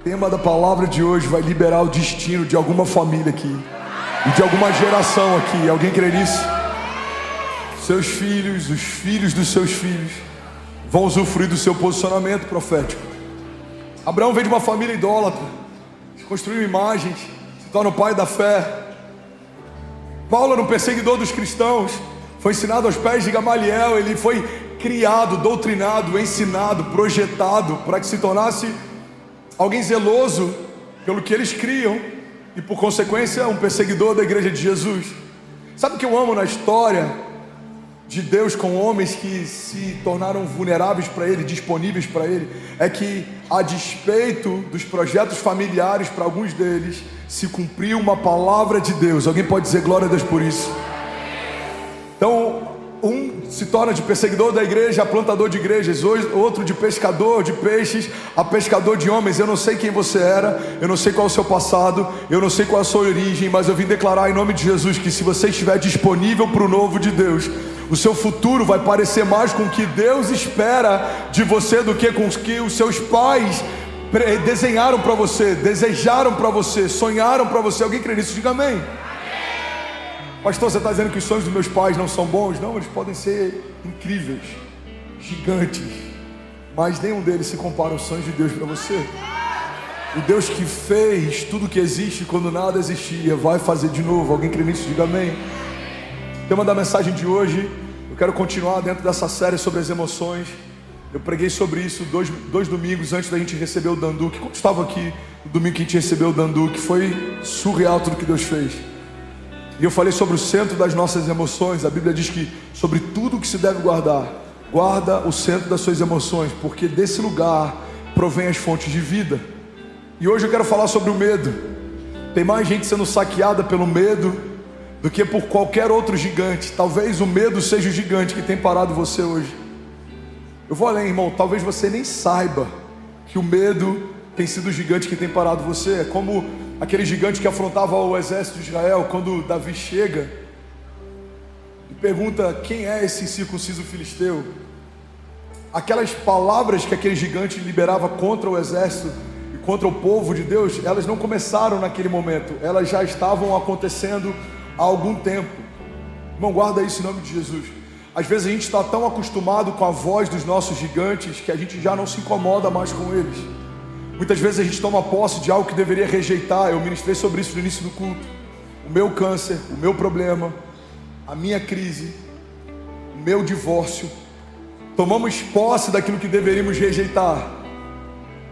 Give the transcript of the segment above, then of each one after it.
O tema da palavra de hoje vai liberar o destino de alguma família aqui e de alguma geração aqui. Alguém crê nisso? Seus filhos, os filhos dos seus filhos vão usufruir do seu posicionamento profético. Abraão veio de uma família idólatra, construiu imagens, se torna o pai da fé. Paulo era um perseguidor dos cristãos, foi ensinado aos pés de Gamaliel. Ele foi criado, doutrinado, ensinado, projetado para que se tornasse alguém zeloso pelo que eles criam e, por consequência, um perseguidor da igreja de Jesus. Sabe o que eu amo na história de Deus com homens que se tornaram vulneráveis para Ele, disponíveis para Ele? É que, a despeito dos projetos familiares para alguns deles, se cumpriu uma palavra de Deus. Alguém pode dizer glória a Deus por isso? Então, um se torna de perseguidor da igreja a plantador de igrejas, outro de pescador de peixes a pescador de homens. Eu não sei quem você era, eu não sei qual é o seu passado, eu não sei qual é a sua origem, mas eu vim declarar em nome de Jesus que, se você estiver disponível para o novo de Deus, o seu futuro vai parecer mais com o que Deus espera de você do que com o que os seus pais desenharam para você, desejaram para você, sonharam para você. Alguém crê nisso? Diga amém. Pastor, você está dizendo que os sonhos dos meus pais não são bons? Não, eles podem ser incríveis, gigantes, mas nenhum deles se compara aos sonhos de Deus para você. O Deus que fez tudo que existe quando nada existia, vai fazer de novo. Alguém crê nisso? Diga amém. O tema da mensagem de hoje, eu quero continuar dentro dessa série sobre as emoções. Eu preguei sobre isso dois domingos antes da gente receber o Danduque. Quando estava aqui no domingo que a gente recebeu o Danduque, foi surreal tudo que Deus fez. E eu falei sobre o centro das nossas emoções. A Bíblia diz que sobre tudo que se deve guardar, guarda o centro das suas emoções, porque desse lugar provém as fontes de vida. E hoje eu quero falar sobre o medo. Tem mais gente sendo saqueada pelo medo do que por qualquer outro gigante. Talvez o medo seja o gigante que tem parado você hoje. Eu vou além, irmão. Talvez você nem saiba que o medo tem sido o gigante que tem parado você. É como aquele gigante que afrontava o exército de Israel. Quando Davi chega e pergunta: quem é esse incircunciso filisteu? Aquelas palavras que aquele gigante liberava contra o exército e contra o povo de Deus, elas não começaram naquele momento, elas já estavam acontecendo há algum tempo. Irmão, guarda isso em nome de Jesus. Às vezes a gente está tão acostumado com a voz dos nossos gigantes que a gente já não se incomoda mais com eles. Muitas vezes a gente toma posse de algo que deveria rejeitar. Eu ministrei sobre isso no início do culto. O meu câncer, o meu problema, a minha crise, o meu divórcio. Tomamos posse daquilo que deveríamos rejeitar.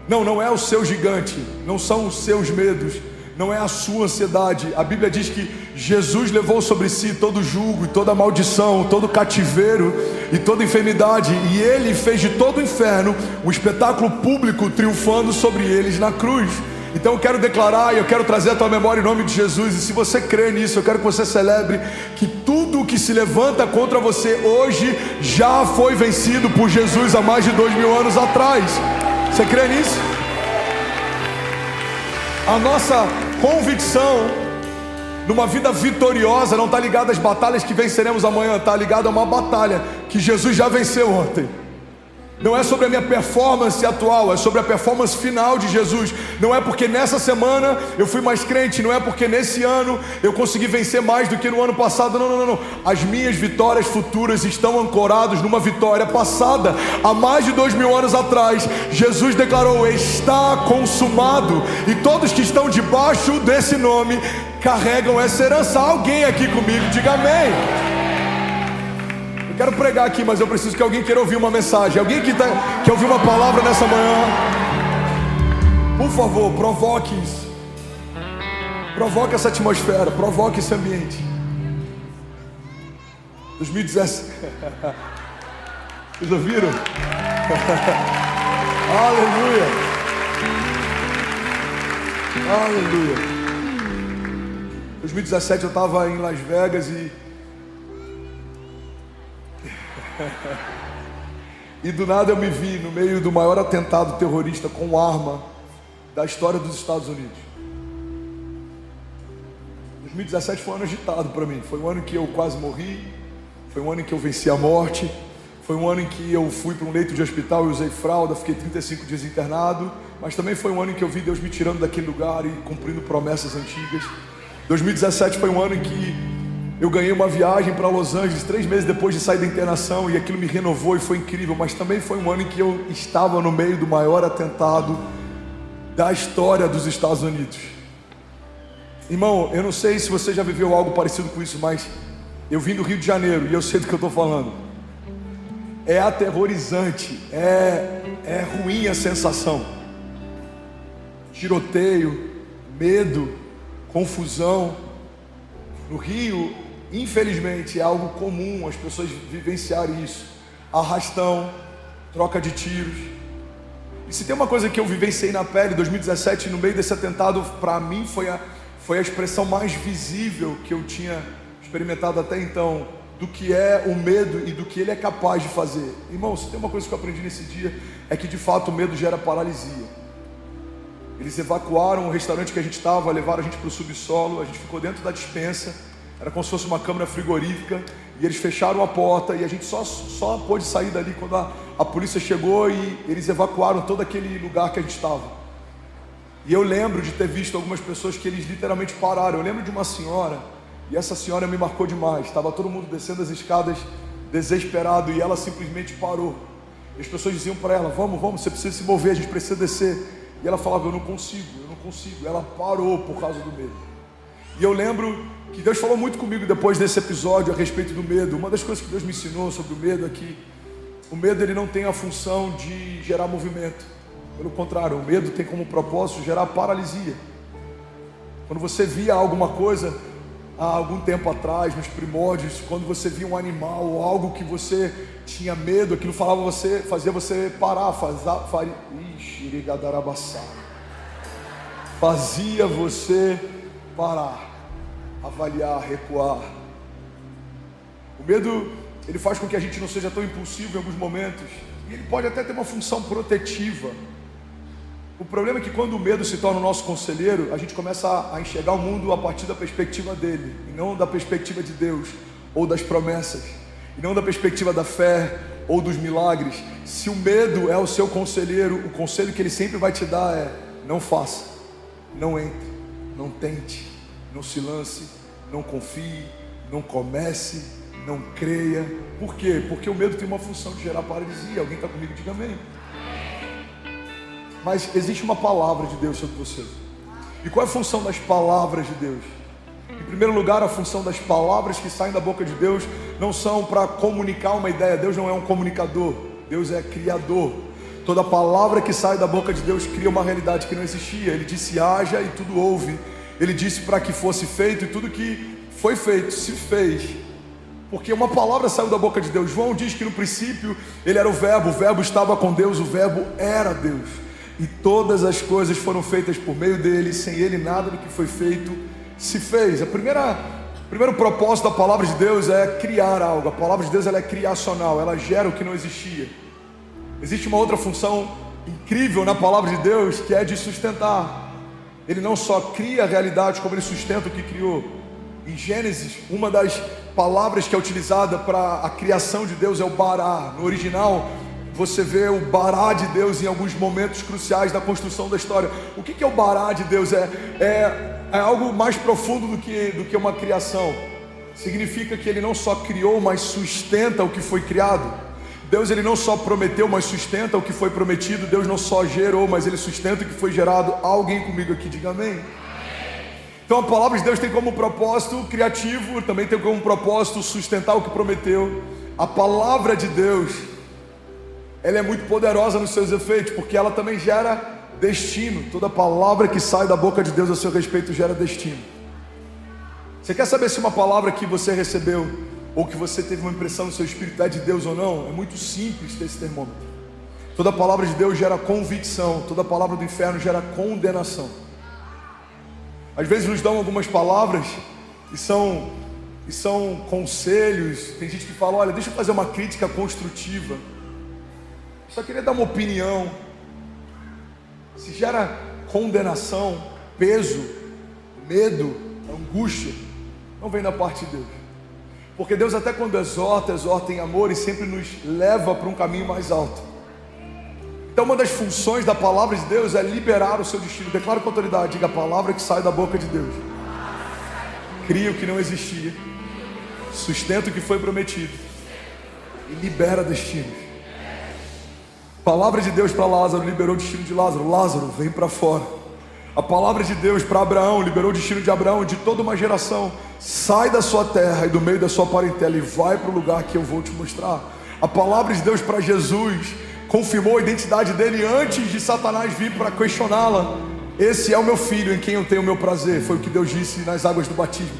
Não é o seu gigante, não são os seus medos, não é a sua ansiedade. A Bíblia diz que Jesus levou sobre si todo o jugo e toda a maldição, todo o cativeiro e toda a enfermidade, e Ele fez de todo o inferno um espetáculo público, triunfando sobre eles na cruz. Então eu quero declarar e eu quero trazer a tua memória em nome de Jesus. E se você crê nisso, eu quero que você celebre que tudo o que se levanta contra você hoje já foi vencido por Jesus há mais de 2000 anos atrás. Você crê nisso? A nossa convicção numa vida vitoriosa não está ligada às batalhas que venceremos amanhã, está ligada a uma batalha que Jesus já venceu ontem. Não é sobre a minha performance atual, é sobre a performance final de Jesus. Não é porque nessa semana eu fui mais crente, não é porque nesse ano eu consegui vencer mais do que no ano passado. Não. As minhas vitórias futuras estão ancoradas numa vitória passada. Há mais de 2000 anos atrás, Jesus declarou: está consumado. E todos que estão debaixo desse nome carregam essa herança. Alguém aqui comigo, diga amém. Quero pregar aqui, mas eu preciso que alguém queira ouvir uma mensagem. Alguém que quer ouvir uma palavra nessa manhã? Por favor, provoque isso. Provoque essa atmosfera, provoque esse ambiente. 2017. Vocês ouviram? Aleluia. Aleluia. 2017 eu estava em Las Vegas e do nada eu me vi no meio do maior atentado terrorista com arma da história dos Estados Unidos. 2017 foi um ano agitado para mim. Foi um ano que eu quase morri. Foi um ano em que eu venci a morte. Foi um ano em que eu fui para um leito de hospital e usei fralda, fiquei 35 dias internado, mas também foi um ano em que eu vi Deus me tirando daquele lugar e cumprindo promessas antigas. 2017 foi um ano em que eu ganhei uma viagem para Los Angeles 3 meses depois de sair da internação, e aquilo me renovou e foi incrível, mas também foi um ano em que eu estava no meio do maior atentado da história dos Estados Unidos. Irmão, eu não sei se você já viveu algo parecido com isso, mas eu vim do Rio de Janeiro e eu sei do que eu estou falando. É aterrorizante, é ruim a sensação. Tiroteio, medo, confusão. No Rio, infelizmente, é algo comum as pessoas vivenciarem isso. Arrastão, troca de tiros. E se tem uma coisa que eu vivenciei na pele, 2017, no meio desse atentado, para mim foi a expressão mais visível que eu tinha experimentado até então, do que é o medo e do que ele é capaz de fazer. Irmão, se tem uma coisa que eu aprendi nesse dia, é que de fato o medo gera paralisia. Eles evacuaram o restaurante que a gente estava, levaram a gente para o subsolo, a gente ficou dentro da despensa, era como se fosse uma câmara frigorífica, e eles fecharam a porta, e a gente só pôde sair dali quando a polícia chegou, e eles evacuaram todo aquele lugar que a gente estava. E eu lembro de ter visto algumas pessoas que eles literalmente pararam. Eu lembro de uma senhora, e essa senhora me marcou demais. Estava todo mundo descendo as escadas desesperado, e ela simplesmente parou. E as pessoas diziam para ela: vamos, você precisa se mover, a gente precisa descer. E ela falava: eu não consigo. Ela parou por causa do medo. E eu lembro que Deus falou muito comigo depois desse episódio a respeito do medo. Uma das coisas que Deus me ensinou sobre o medo é que o medo, ele não tem a função de gerar movimento. Pelo contrário, o medo tem como propósito gerar paralisia. Quando você via alguma coisa há algum tempo atrás, nos primórdios, quando você via um animal ou algo que você tinha medo, aquilo fazia você parar, fazia você parar, avaliar, recuar. O medo, ele faz com que a gente não seja tão impulsivo em alguns momentos, e ele pode até ter uma função protetiva. O problema é que quando o medo se torna o nosso conselheiro, a gente começa a enxergar o mundo a partir da perspectiva dele, e não da perspectiva de Deus, ou das promessas, e não da perspectiva da fé, ou dos milagres. Se o medo é o seu conselheiro, o conselho que ele sempre vai te dar é: não faça, não entre, não tente, não se lance, não confie, não comece, não creia. Por quê? Porque o medo tem uma função de gerar paralisia. Alguém está comigo? Diga amém. Mas existe uma palavra de Deus sobre você. E qual é a função das palavras de Deus? Em primeiro lugar, a função das palavras que saem da boca de Deus não são para comunicar uma ideia. Deus não é um comunicador, Deus é criador. Toda palavra que sai da boca de Deus cria uma realidade que não existia. Ele disse: haja, e tudo houve. Ele disse para que fosse feito, e tudo que foi feito se fez. Porque uma palavra saiu da boca de Deus. João diz que no princípio ele era o verbo estava com Deus, o verbo era Deus. E todas as coisas foram feitas por meio dele, sem ele nada do que foi feito se fez. O primeiro propósito da palavra de Deus é criar algo. A palavra de Deus, ela é criacional, ela gera o que não existia. Existe uma outra função incrível na palavra de Deus, que é de sustentar. Ele não só cria a realidade, como ele sustenta o que criou. Em Gênesis, uma das palavras que é utilizada para a criação de Deus é o bará. No original, você vê o bará de Deus em alguns momentos cruciais da construção da história. O que é o bará de Deus? É algo mais profundo do que uma criação. Significa que ele não só criou, mas sustenta o que foi criado. Deus, ele não só prometeu, mas sustenta o que foi prometido. Deus não só gerou, mas ele sustenta o que foi gerado. Alguém comigo aqui, diga amém. Então a palavra de Deus tem como propósito criativo, também tem como propósito sustentar o que prometeu. A palavra de Deus, ela é muito poderosa nos seus efeitos, porque ela também gera destino. Toda palavra que sai da boca de Deus a seu respeito gera destino. Você quer saber se uma palavra que você recebeu, ou que você teve uma impressão no seu espírito, é de Deus ou não? É muito simples ter esse termômetro. Toda palavra de Deus gera convicção, toda palavra do inferno gera condenação. Às vezes nos dão algumas palavras e são conselhos. Tem gente que fala: olha, deixa eu fazer uma crítica construtiva, só queria dar uma opinião. Se gera condenação, peso, medo, angústia, não vem da parte de Deus. Porque Deus até quando exorta em amor e sempre nos leva para um caminho mais alto. Então uma das funções da palavra de Deus é liberar o seu destino. Declaro com autoridade, diga: a palavra que sai da boca de Deus cria o que não existia, sustenta o que foi prometido e libera destinos. A palavra de Deus para Lázaro liberou o destino de Lázaro. Lázaro, vem para fora. A palavra de Deus para Abraão liberou o destino de Abraão, de toda uma geração. Sai da sua terra e do meio da sua parentela e vai para o lugar que eu vou te mostrar. A palavra de Deus para Jesus confirmou a identidade dele antes de Satanás vir para questioná-la. Esse é o meu filho em quem eu tenho o meu prazer. Foi o que Deus disse nas águas do batismo.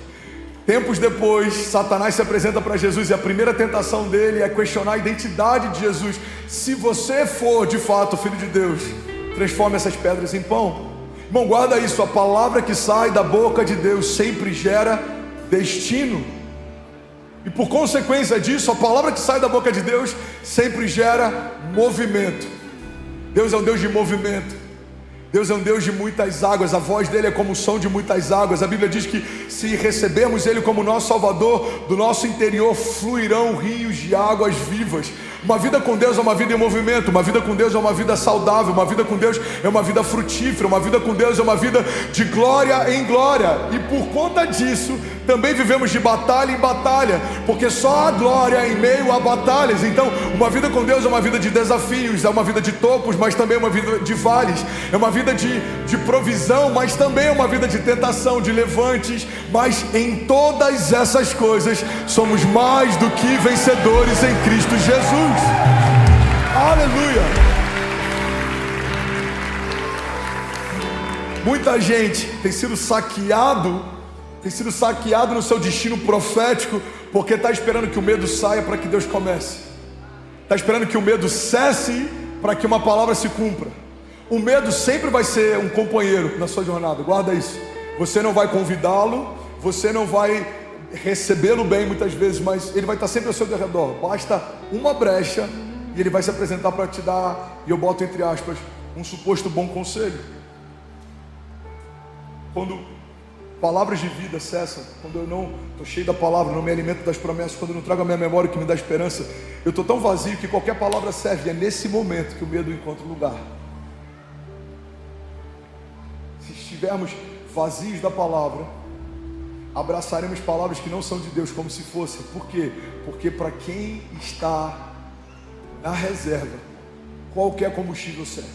Tempos depois, Satanás se apresenta para Jesus e a primeira tentação dele é questionar a identidade de Jesus. Se você for de fato filho de Deus, transforme essas pedras em pão. Irmão, guarda isso: a palavra que sai da boca de Deus sempre gera destino. E por consequência disso, a palavra que sai da boca de Deus sempre gera movimento. Deus é um Deus de movimento. Deus é um Deus de muitas águas. A voz dele é como o som de muitas águas. A Bíblia diz que se recebermos ele como nosso Salvador, do nosso interior fluirão rios de águas vivas. Uma vida com Deus é uma vida em movimento. Uma vida com Deus é uma vida saudável. Uma vida com Deus é uma vida frutífera. Uma vida com Deus é uma vida de glória em glória. E por conta disso, também vivemos de batalha em batalha, porque só há glória em meio a batalhas. Então, uma vida com Deus é uma vida de desafios, é uma vida de topos, mas também é uma vida de vales. É uma vida de provisão, mas também é uma vida de tentação, de levantes. Mas em todas essas coisas, somos mais do que vencedores em Cristo Jesus. Aleluia! Muita gente tem sido saqueado no seu destino profético, porque está esperando que o medo saia para que Deus comece. Está esperando que o medo cesse para que uma palavra se cumpra. O medo sempre vai ser um companheiro na sua jornada, guarda isso. Você não vai convidá-lo, você não vai recebê-lo bem muitas vezes, mas ele vai estar sempre ao seu redor. Basta uma brecha e ele vai se apresentar para te dar, e eu boto entre aspas, um suposto bom conselho. Quando palavras de vida cessam, quando eu não estou cheio da palavra, não me alimento das promessas, quando eu não trago a minha memória o que me dá esperança, eu estou tão vazio que qualquer palavra serve. E é nesse momento que o medo encontra lugar. Se estivermos vazios da palavra, abraçaremos palavras que não são de Deus como se fossem. Por quê? Porque para quem está na reserva, qualquer combustível serve.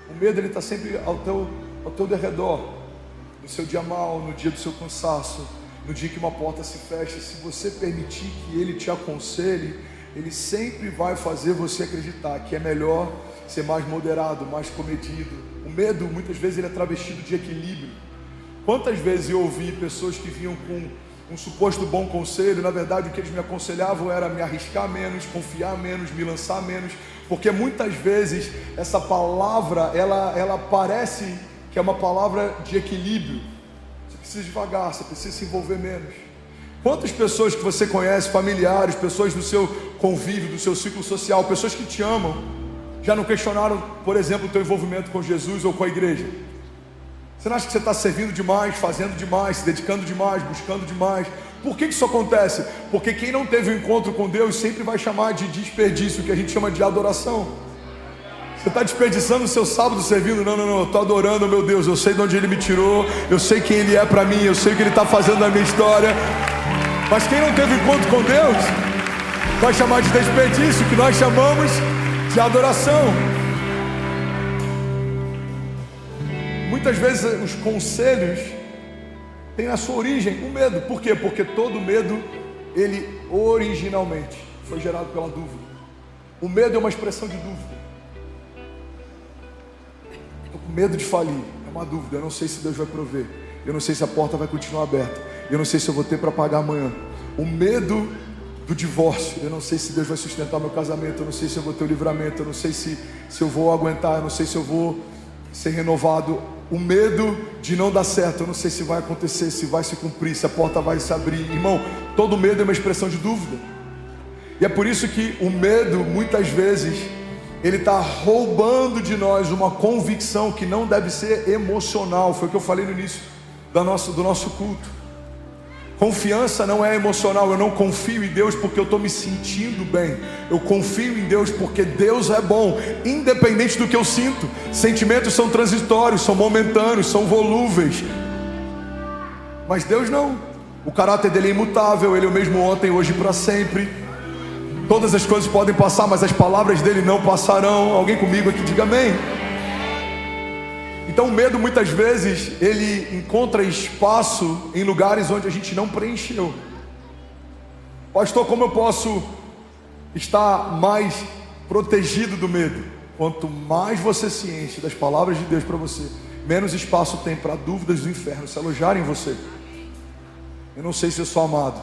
O medo, ele está sempre ao teu derredor, no seu dia mal, no dia do seu cansaço, no dia que uma porta se fecha. Se você permitir que ele te aconselhe, ele sempre vai fazer você acreditar que é melhor ser mais moderado, mais comedido. O medo, muitas vezes, ele é travestido de equilíbrio. Quantas vezes eu ouvi pessoas que vinham com um suposto bom conselho, na verdade o que eles me aconselhavam era me arriscar menos, confiar menos, me lançar menos, porque muitas vezes essa palavra, ela parece que é uma palavra de equilíbrio. Você precisa devagar, você precisa se envolver menos. Quantas pessoas que você conhece, familiares, pessoas do seu convívio, do seu ciclo social, pessoas que te amam, já não questionaram, por exemplo, o teu envolvimento com Jesus ou com a igreja? Você não acha que você está servindo demais, fazendo demais, se dedicando demais, buscando demais? Por que isso acontece? Porque quem não teve um encontro com Deus sempre vai chamar de desperdício, que a gente chama de adoração. Você está desperdiçando o seu sábado servindo? Não, eu estou adorando, meu Deus. Eu sei de onde Ele me tirou, eu sei quem Ele é para mim, eu sei o que Ele está fazendo na minha história. Mas quem não teve encontro com Deus vai chamar de desperdício, que nós chamamos de adoração. Muitas vezes os conselhos têm na sua origem o medo. Por quê? Porque todo medo, ele originalmente foi gerado pela dúvida. O medo é uma expressão de dúvida. Estou com medo de falir, é uma dúvida. Eu não sei se Deus vai prover, eu não sei se a porta vai continuar aberta, eu não sei se eu vou ter para pagar amanhã. O medo do divórcio, eu não sei se Deus vai sustentar meu casamento, eu não sei se eu vou ter o livramento, eu não sei se eu vou aguentar, eu não sei se eu vou ser renovado. O medo de não dar certo, eu não sei se vai acontecer, se vai se cumprir, se a porta vai se abrir. Irmão, todo medo é uma expressão de dúvida. E é por isso que o medo, muitas vezes, ele está roubando de nós uma convicção que não deve ser emocional. Foi o que eu falei no início do nosso culto. Confiança não é emocional. Eu não confio em Deus porque eu estou me sentindo bem. Eu confio em Deus porque Deus é bom, independente do que eu sinto. Sentimentos são transitórios, são momentâneos, são volúveis. Mas Deus não. O caráter dele é imutável. Ele é o mesmo ontem, hoje e para sempre. Todas as coisas podem passar, mas as palavras dele não passarão. Alguém comigo aqui, diga amém. Então o medo muitas vezes ele encontra espaço em lugares onde a gente não preencheu. Pastor, como eu posso estar mais protegido do medo? Quanto mais você se enche das palavras de Deus para você, menos espaço tem para dúvidas do inferno se alojarem em você. Eu não sei se eu sou amado.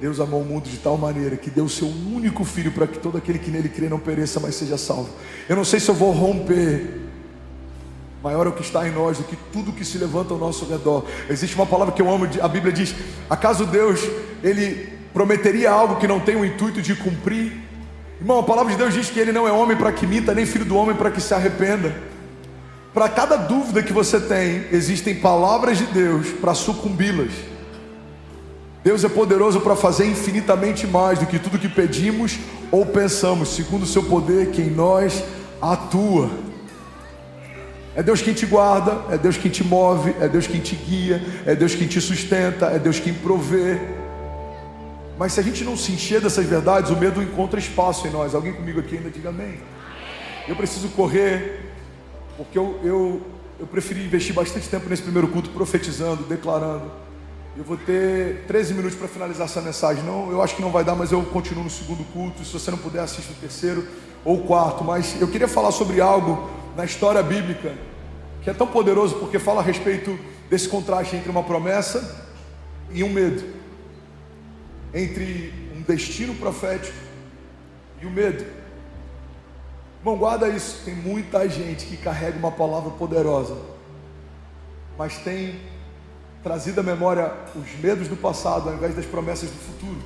Deus amou o mundo de tal maneira que deu o seu único filho para que todo aquele que nele crê não pereça, mas seja salvo. Eu não sei se eu vou romper. Maior é o que está em nós do que tudo que se levanta ao nosso redor. Existe uma palavra que eu amo, a Bíblia diz: acaso Deus, ele prometeria algo que não tem o intuito de cumprir? Irmão, a palavra de Deus diz que ele não é homem para que minta, nem filho do homem para que se arrependa. Para cada dúvida que você tem, existem palavras de Deus para sucumbi-las. Deus é poderoso para fazer infinitamente mais do que tudo que pedimos ou pensamos, segundo o seu poder que em nós atua. É Deus quem te guarda, é Deus quem te move, é Deus quem te guia, é Deus quem te sustenta, é Deus quem provê. Mas se a gente não se encher dessas verdades, o medo encontra espaço em nós. Alguém comigo aqui ainda diga amém. Eu preciso correr, porque eu preferi investir bastante tempo nesse primeiro culto profetizando, declarando. Eu vou ter 13 minutos para finalizar essa mensagem. Não, eu acho que não vai dar, mas eu continuo no segundo culto. Se você não puder, assista o terceiro ou o quarto. Mas eu queria falar sobre algo na história bíblica que é tão poderoso, porque fala a respeito desse contraste entre uma promessa e um medo, entre um destino profético e o medo. Irmão, guarda isso. Tem muita gente que carrega uma palavra poderosa, mas tem trazido à memória os medos do passado ao invés das promessas do futuro,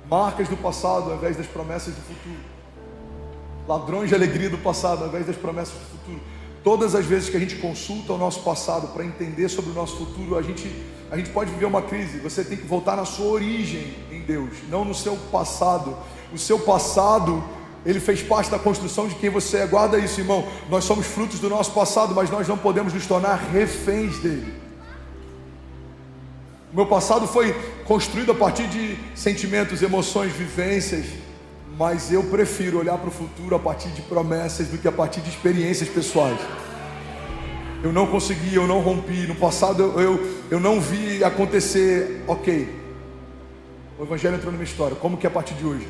marcas do passado ao invés das promessas do futuro, ladrões de alegria do passado ao invés das promessas do futuro. Todas as vezes que a gente consulta o nosso passado para entender sobre o nosso futuro, a gente pode viver uma crise. Você tem que voltar na sua origem em Deus, não no seu passado. O seu passado, ele fez parte da construção de quem você é. Guarda isso, irmão. Nós somos frutos do nosso passado, mas nós não podemos nos tornar reféns dele. O meu passado foi construído a partir de sentimentos, emoções, vivências, mas eu prefiro olhar para o futuro a partir de promessas do que a partir de experiências pessoais. Eu não consegui, eu não rompi. No passado eu não vi acontecer. Ok, o Evangelho entrou na minha história. Como que é a partir de hoje?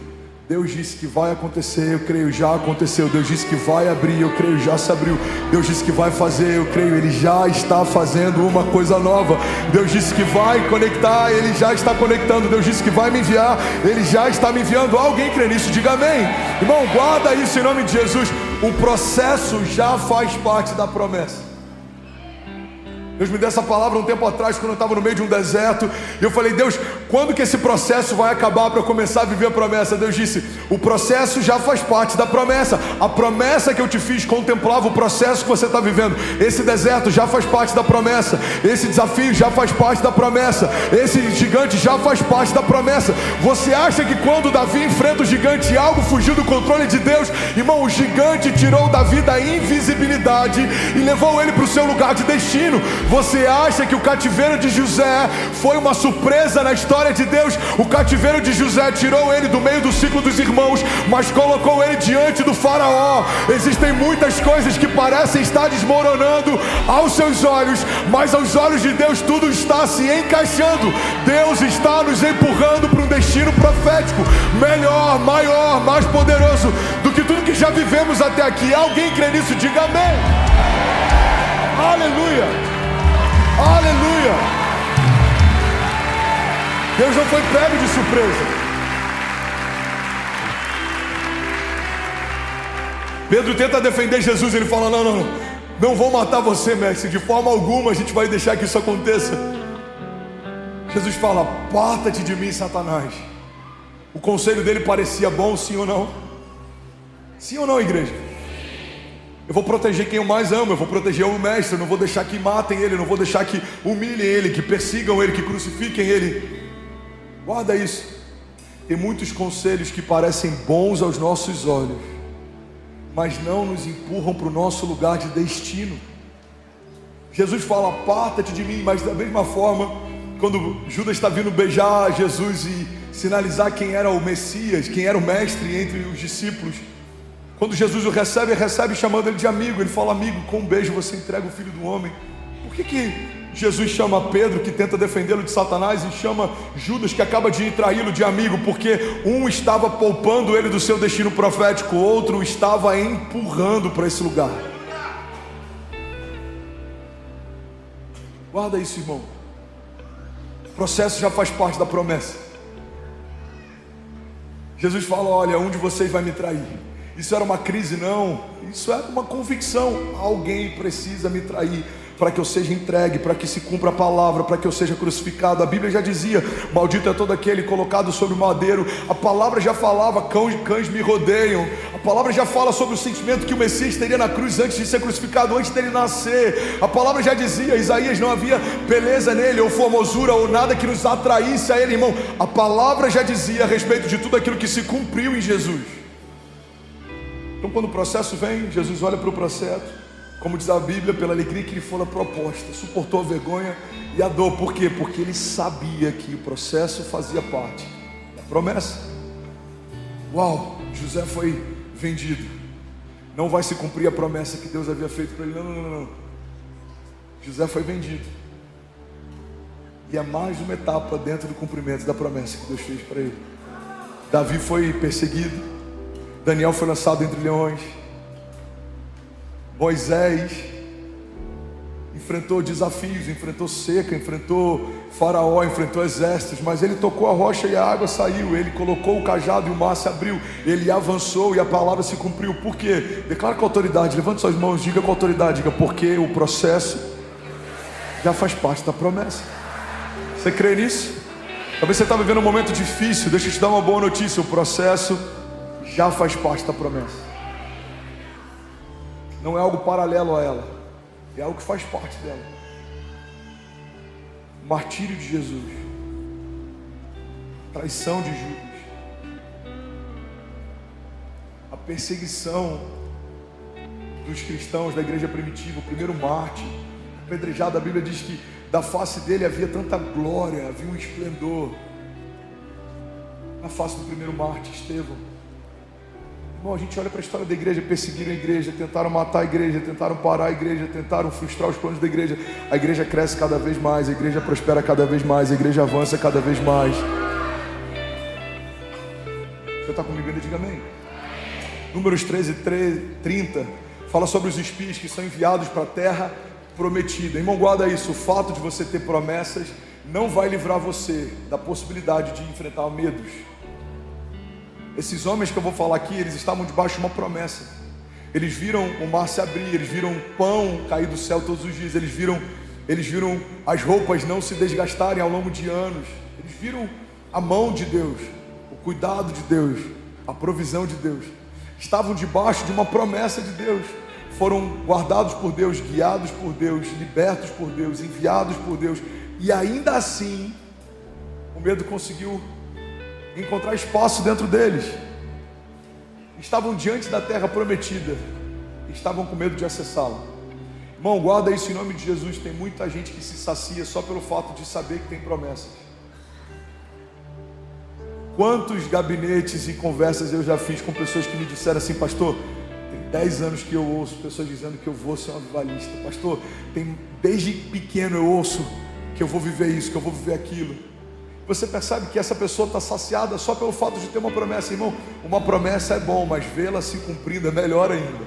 Deus disse que vai acontecer, eu creio, já aconteceu. Deus disse que vai abrir, eu creio, já se abriu. Deus disse que vai fazer, eu creio, Ele já está fazendo uma coisa nova. Deus disse que vai conectar, Ele já está conectando. Deus disse que vai me enviar, Ele já está me enviando. Alguém crê nisso? Diga amém. Irmão, guarda isso em nome de Jesus. O processo já faz parte da promessa. Deus me deu essa palavra um tempo atrás, quando eu estava no meio de um deserto, e eu falei: Deus, quando que esse processo vai acabar para eu começar a viver a promessa? Deus disse: o processo já faz parte da promessa. A promessa que eu te fiz contemplava o processo que você está vivendo. Esse deserto já faz parte da promessa. Esse desafio já faz parte da promessa. Esse gigante já faz parte da promessa. Você acha que quando Davi enfrenta o gigante, algo fugiu do controle de Deus? Irmão, o gigante tirou Davi da invisibilidade e levou ele para o seu lugar de destino. Você acha que o cativeiro de José foi uma surpresa na história de Deus? O cativeiro de José tirou ele do meio do ciclo dos irmãos, mas colocou ele diante do faraó. Existem muitas coisas que parecem estar desmoronando aos seus olhos, mas aos olhos de Deus tudo está se encaixando. Deus está nos empurrando para um destino profético melhor, maior, mais poderoso do que tudo que já vivemos até aqui. Alguém crê nisso? Diga amém. Aleluia. Aleluia! Deus não foi pego de surpresa. Pedro tenta defender Jesus. Ele fala: não vou matar você, mestre, de forma alguma a gente vai deixar que isso aconteça. Jesus fala: aparta-te de mim, Satanás. O conselho dele parecia bom, sim ou não? Sim ou não, igreja? Eu vou proteger quem eu mais amo, eu vou proteger o mestre, eu não vou deixar que matem ele, eu não vou deixar que humilhem ele, que persigam ele, que crucifiquem ele. Guarda isso. Tem muitos conselhos que parecem bons aos nossos olhos, mas não nos empurram para o nosso lugar de destino. Jesus fala, aparta-te de mim, mas da mesma forma, quando Judas está vindo beijar Jesus e sinalizar quem era o Messias, quem era o mestre entre os discípulos, quando Jesus o recebe chamando ele de amigo. Ele fala, amigo, com um beijo você entrega o Filho do Homem. Por que Jesus chama Pedro, que tenta defendê-lo de Satanás, e chama Judas, que acaba de traí-lo, de amigo? Porque um estava poupando ele do seu destino profético, o outro estava empurrando para esse lugar. Guarda isso, irmão. O processo já faz parte da promessa. Jesus fala, olha, um de vocês vai me trair. Isso era uma crise? Não, isso era uma convicção. Alguém precisa me trair para que eu seja entregue, para que se cumpra a palavra, para que eu seja crucificado. A Bíblia já dizia, maldito é todo aquele colocado sobre o madeiro. A palavra já falava, cães me rodeiam. A palavra já fala sobre o sentimento que o Messias teria na cruz antes de ser crucificado, antes dele nascer. A palavra já dizia, Isaías, não havia beleza nele, ou formosura, ou nada que nos atraísse a ele, irmão. A palavra já dizia a respeito de tudo aquilo que se cumpriu em Jesus. Então quando o processo vem, Jesus olha para o processo, como diz a Bíblia, pela alegria que lhe fora proposta, suportou a vergonha e a dor. Por quê? Porque ele sabia que o processo fazia parte da promessa. Uau, José foi vendido, não vai se cumprir a promessa que Deus havia feito para ele. Não. José foi vendido, e é mais uma etapa dentro do cumprimento da promessa que Deus fez para ele. Davi foi perseguido, Daniel foi lançado entre leões, Moisés enfrentou desafios, enfrentou seca, enfrentou faraó, enfrentou exércitos, mas ele tocou a rocha e a água saiu. Ele colocou o cajado e o mar se abriu. Ele avançou e a palavra se cumpriu. Por quê? Declara com autoridade, levante suas mãos, diga com autoridade, diga, porque o processo já faz parte da promessa. Você crê nisso? Talvez você está vivendo um momento difícil. Deixa eu te dar uma boa notícia, o processo já faz parte da promessa. Não é algo paralelo a ela, é algo que faz parte dela. O martírio de Jesus, a traição de Judas, a perseguição dos cristãos da igreja primitiva, o primeiro mártir, apedrejado. A Bíblia diz que da face dele havia tanta glória, havia um esplendor. Na face do primeiro mártir, Estevão. Irmão, a gente olha para a história da igreja, perseguiram a igreja, tentaram matar a igreja, tentaram parar a igreja, tentaram frustrar os planos da igreja. A igreja cresce cada vez mais, a igreja prospera cada vez mais, a igreja avança cada vez mais. Você está comigo ainda? Diga amém. Números 13:30 fala sobre os espias que são enviados para a terra prometida. Irmão, guarda isso, o fato de você ter promessas não vai livrar você da possibilidade de enfrentar medos. Esses homens que eu vou falar aqui, eles estavam debaixo de uma promessa. Eles viram o mar se abrir, eles viram pão cair do céu todos os dias, eles viram as roupas não se desgastarem ao longo de anos, eles viram a mão de Deus, o cuidado de Deus, a provisão de Deus. Estavam debaixo de uma promessa de Deus, foram guardados por Deus, guiados por Deus, libertos por Deus, enviados por Deus, e ainda assim o medo conseguiu encontrar espaço dentro deles. Estavam diante da terra prometida, estavam com medo de acessá-la. Irmão, guarda isso em nome de Jesus. Tem muita gente que se sacia só pelo fato de saber que tem promessas. Quantos gabinetes e conversas eu já fiz com pessoas que me disseram assim: pastor, tem 10 anos que eu ouço pessoas dizendo que eu vou ser um avivalista. Pastor, desde pequeno eu ouço que eu vou viver isso, que eu vou viver aquilo. Você percebe que essa pessoa está saciada só pelo fato de ter uma promessa. Irmão, uma promessa é bom, mas vê-la se cumprindo é melhor ainda.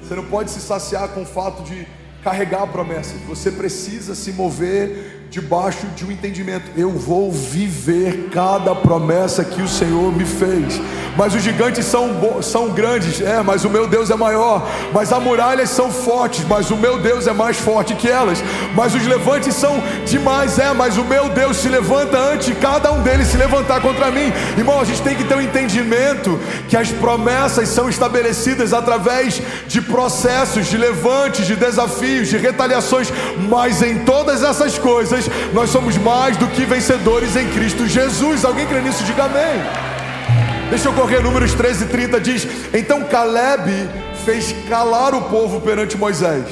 Você não pode se saciar com o fato de carregar a promessa. Você precisa se mover debaixo de um entendimento. Eu vou viver cada promessa que o Senhor me fez. Mas os gigantes são grandes, mas o meu Deus é maior. Mas as muralhas são fortes, mas o meu Deus é mais forte que elas. Mas os levantes são demais, mas o meu Deus se levanta antes de cada um deles se levantar contra mim. Irmão, a gente tem que ter um entendimento que as promessas são estabelecidas através de processos, de levantes, de desafios, de retaliações. Mas em todas essas coisas, nós somos mais do que vencedores em Cristo Jesus. Alguém crê nisso? Diga amém. Deixa eu correr, Números 13:30 diz: então Caleb fez calar o povo perante Moisés,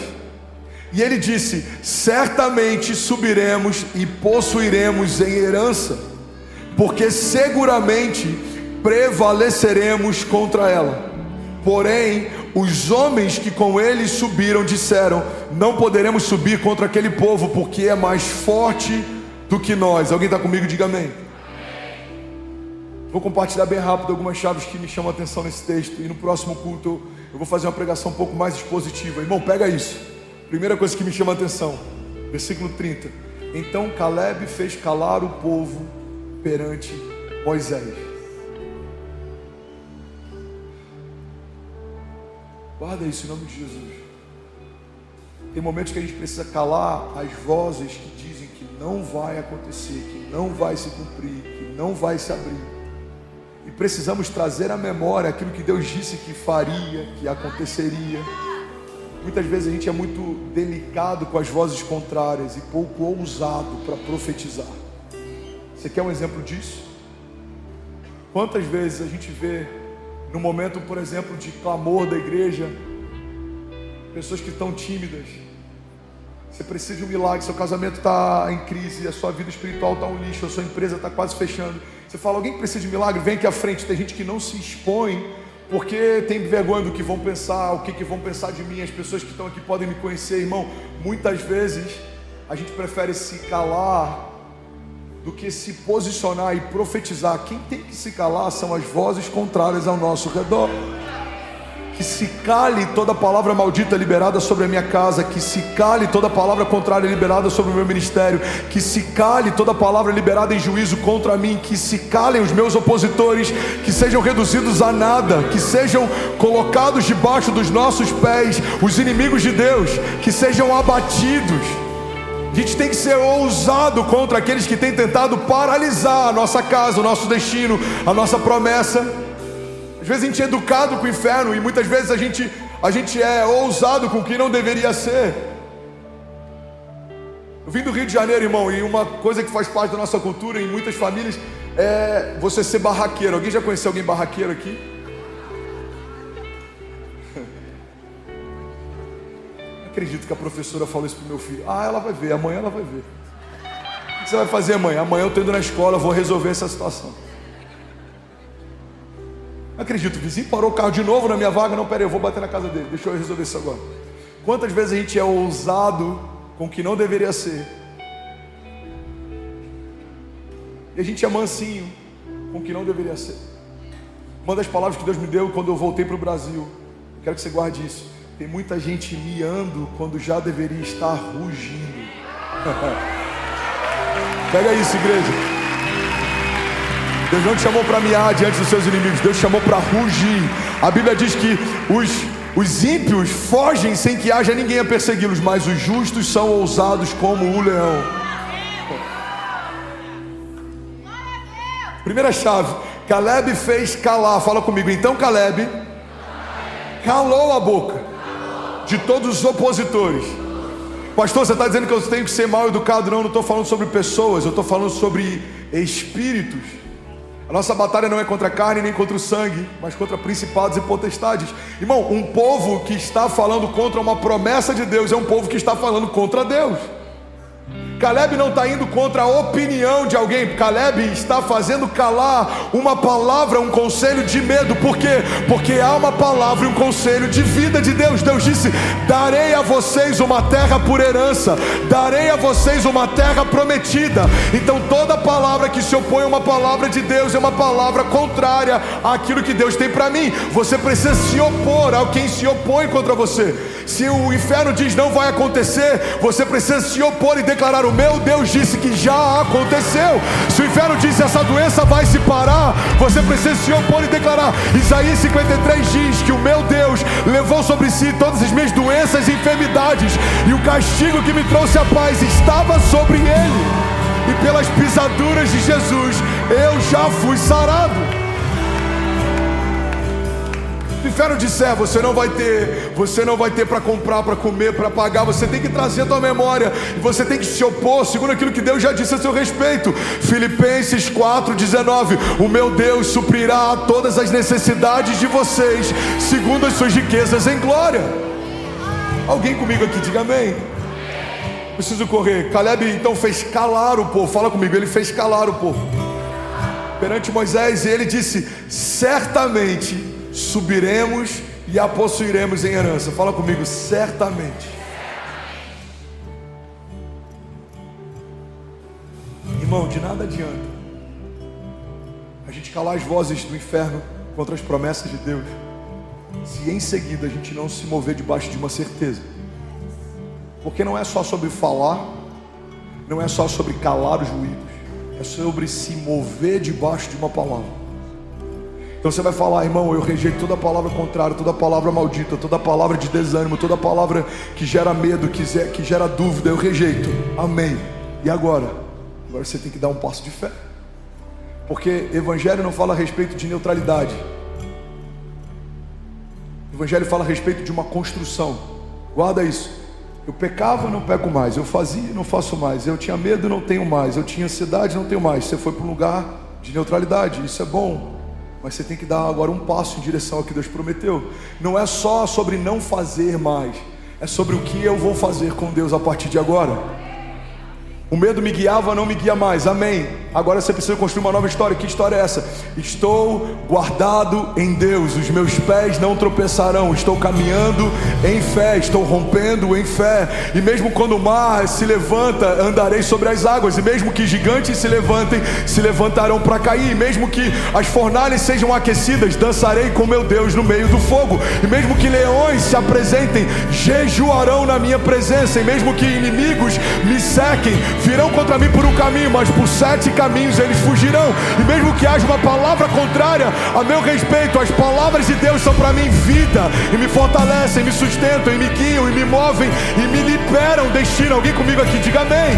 e ele disse: certamente subiremos e possuiremos em herança, porque seguramente prevaleceremos contra ela. Porém, os homens que com ele subiram disseram: não poderemos subir contra aquele povo, porque é mais forte do que nós. Alguém está comigo? Diga amém. Vou compartilhar bem rápido algumas chaves que me chamam a atenção nesse texto, e no próximo culto eu vou fazer uma pregação um pouco mais expositiva. Irmão, pega isso. Primeira coisa que me chama a atenção, versículo 30. Então Caleb fez calar o povo perante Moisés. Guarda isso em nome de Jesus. Tem momentos que a gente precisa calar as vozes que dizem que não vai acontecer, que não vai se cumprir, que não vai se abrir. E precisamos trazer à memória aquilo que Deus disse que faria, que aconteceria. Muitas vezes a gente é muito delicado com as vozes contrárias e pouco ousado para profetizar. Você quer um exemplo disso? Quantas vezes a gente vê, no momento, por exemplo, de clamor da igreja, pessoas que estão tímidas. Você precisa de um milagre, seu casamento está em crise, a sua vida espiritual está um lixo, a sua empresa está quase fechando. Você fala: alguém que precisa de milagre, vem aqui à frente. Tem gente que não se expõe porque tem vergonha do que vão pensar, o que vão pensar de mim. As pessoas que estão aqui podem me conhecer. Irmão, muitas vezes a gente prefere se calar do que se posicionar e profetizar. Quem tem que se calar são as vozes contrárias ao nosso redor. Que se cale toda palavra maldita liberada sobre a minha casa, que se cale toda palavra contrária liberada sobre o meu ministério, que se cale toda palavra liberada em juízo contra mim, que se calem os meus opositores, que sejam reduzidos a nada, que sejam colocados debaixo dos nossos pés, os inimigos de Deus, que sejam abatidos. A gente tem que ser ousado contra aqueles que têm tentado paralisar a nossa casa, o nosso destino, a nossa promessa. Às vezes a gente é educado com o inferno, e muitas vezes a gente é ousado com o que não deveria ser. Eu vim do Rio de Janeiro, irmão, e uma coisa que faz parte da nossa cultura em muitas famílias é você ser barraqueiro. Alguém já conheceu alguém barraqueiro aqui? Não acredito que a professora falou isso pro meu filho. Ela vai ver, amanhã ela vai ver. O que você vai fazer amanhã? Amanhã eu estou indo na escola, vou resolver essa situação. Não acredito, o vizinho parou o carro de novo na minha vaga. Não, peraí, eu vou bater na casa dele, deixa eu resolver isso agora. Quantas vezes a gente é ousado com o que não deveria ser, e a gente é mansinho com o que não deveria ser. Uma das palavras que Deus me deu quando eu voltei para o Brasil, quero que você guarde isso: tem muita gente miando quando já deveria estar rugindo. Pega isso, igreja. Deus não te chamou para miar diante dos seus inimigos, Deus te chamou para rugir. A Bíblia diz que os ímpios fogem sem que haja ninguém a persegui-los, mas os justos são ousados como o leão. Primeira chave, Caleb fez calar. Fala comigo. Então Caleb calou a boca de todos os opositores. Pastor, você está dizendo que eu tenho que ser mal educado? Não estou falando sobre pessoas, eu estou falando sobre espíritos. A nossa batalha não é contra a carne nem contra o sangue, mas contra principados e potestades. Irmão, um povo que está falando contra uma promessa de Deus é um povo que está falando contra Deus. Caleb não está indo contra a opinião de alguém. Caleb está fazendo calar uma palavra, um conselho de medo. Por quê? Porque há uma palavra e um conselho de vida de Deus. Deus disse: darei a vocês uma terra por herança, darei a vocês uma terra prometida. Então toda palavra que se opõe a uma palavra de Deus é uma palavra contrária àquilo que Deus tem para mim. Você precisa se opor a quem se opõe contra você. Se o inferno diz não vai acontecer, você precisa se opor e declarar: o meu Deus disse que já aconteceu. Se o inferno disse essa doença vai se parar, você precisa se opor e declarar. Isaías 53 diz que o meu Deus levou sobre si todas as minhas doenças e enfermidades, e o castigo que me trouxe a paz estava sobre ele, e pelas pisaduras de Jesus eu já fui sarado. Se o inferno disser, você não vai ter para comprar, para comer, para pagar, você tem que trazer a tua memória, e você tem que se opor segundo aquilo que Deus já disse a seu respeito. Filipenses 4:19, o meu Deus suprirá todas as necessidades de vocês segundo as suas riquezas em glória. Alguém comigo aqui, diga amém. Preciso correr. Caleb então fez calar o povo. Fala comigo, ele fez calar o povo perante Moisés, e ele disse: certamente subiremos e a possuiremos em herança. Fala comigo, certamente. Irmão, de nada adianta a gente calar as vozes do inferno contra as promessas de Deus, se em seguida a gente não se mover debaixo de uma certeza. Porque não é só sobre falar, não é só sobre calar os ruídos, é sobre se mover debaixo de uma palavra. Então você vai falar: irmão, eu rejeito toda palavra contrária, toda palavra maldita, toda palavra de desânimo, toda palavra que gera medo, que gera dúvida, eu rejeito. Amém. E agora? Agora você tem que dar um passo de fé. Porque evangelho não fala a respeito de neutralidade. O evangelho fala a respeito de uma construção. Guarda isso. Eu pecava, não peco mais. Eu fazia, não faço mais. Eu tinha medo, não tenho mais. Eu tinha ansiedade, não tenho mais. Você foi para um lugar de neutralidade. Isso é bom. Mas você tem que dar agora um passo em direção ao que Deus prometeu. Não é só sobre não fazer mais, é sobre o que eu vou fazer com Deus a partir de agora. O medo me guiava, não me guia mais. Amém. Agora você precisa construir uma nova história. Que história é essa? Estou guardado em Deus, os meus pés não tropeçarão. Estou caminhando em fé, estou rompendo em fé. E mesmo quando o mar se levanta, andarei sobre as águas. E mesmo que gigantes se levantem, se levantarão para cair. E mesmo que as fornalhas sejam aquecidas, dançarei com meu Deus no meio do fogo. E mesmo que leões se apresentem, jejuarão na minha presença. E mesmo que inimigos me sequem, virão contra mim por um caminho, mas por 7 caminhos eles fugirão. E mesmo que haja uma palavra contrária a meu respeito, as palavras de Deus são para mim vida, e me fortalecem, me sustentam, e me guiam, e me movem, e me liberam, destinam. Alguém comigo aqui, diga amém.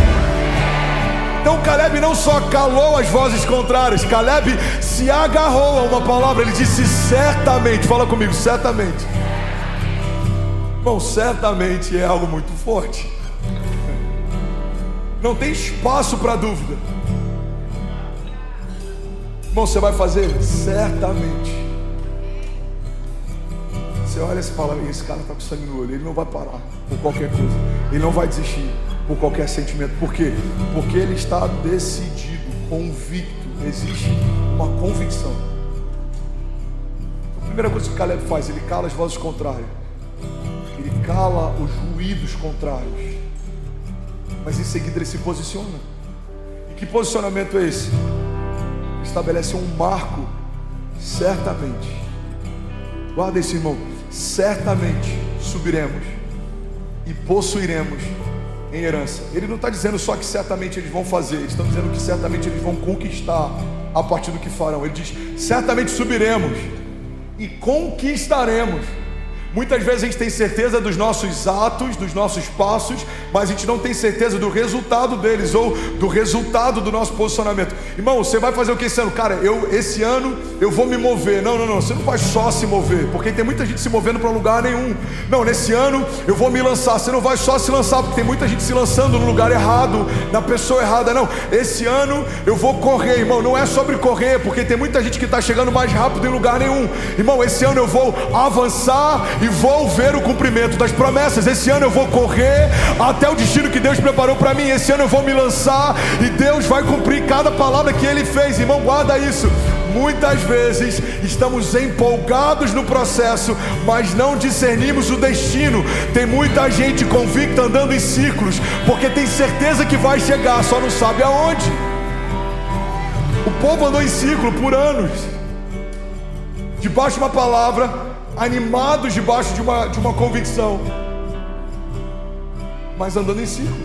Então Caleb não só calou as vozes contrárias, Caleb se agarrou a uma palavra. Ele disse certamente. Fala comigo, certamente. Bom, certamente é algo muito forte. Não tem espaço para dúvida. Irmão, você vai fazer? Certamente. Você olha e fala: esse cara está com sangue no olho. Ele não vai parar por qualquer coisa. Ele não vai desistir por qualquer sentimento. Por quê? Porque ele está decidido, convicto. Existe uma convicção. A primeira coisa que Caleb faz, ele cala as vozes contrárias. Ele cala os ruídos contrários. Mas em seguida ele se posiciona. E que posicionamento é esse? Estabelece um marco. Certamente. Guarda isso, irmão. Certamente subiremos e possuiremos em herança. Ele não está dizendo só que certamente eles vão fazer. Eles estão dizendo que certamente eles vão conquistar a partir do que farão. Ele diz: certamente subiremos e conquistaremos. Muitas vezes a gente tem certeza dos nossos atos, dos nossos passos, mas a gente não tem certeza do resultado deles, ou do resultado do nosso posicionamento. Irmão, você vai fazer o que esse ano? Cara, esse ano eu vou me mover. Não, você não vai só se mover, porque tem muita gente se movendo para lugar nenhum. Não, nesse ano eu vou me lançar. Você não vai só se lançar, porque tem muita gente se lançando no lugar errado, na pessoa errada. Não, esse ano eu vou correr, irmão. Não é sobre correr, porque tem muita gente que está chegando mais rápido em lugar nenhum. Irmão, esse ano eu vou avançar e vou ver o cumprimento das promessas. Esse ano eu vou correr até o destino que Deus preparou para mim. Esse ano eu vou me lançar e Deus vai cumprir cada palavra que Ele fez. Irmão, guarda isso. Muitas vezes estamos empolgados no processo, mas não discernimos o destino. Tem muita gente convicta andando em círculos, porque tem certeza que vai chegar, só não sabe aonde. O povo andou em círculo por anos, debaixo de uma palavra, animados debaixo de uma convicção, mas andando em círculo.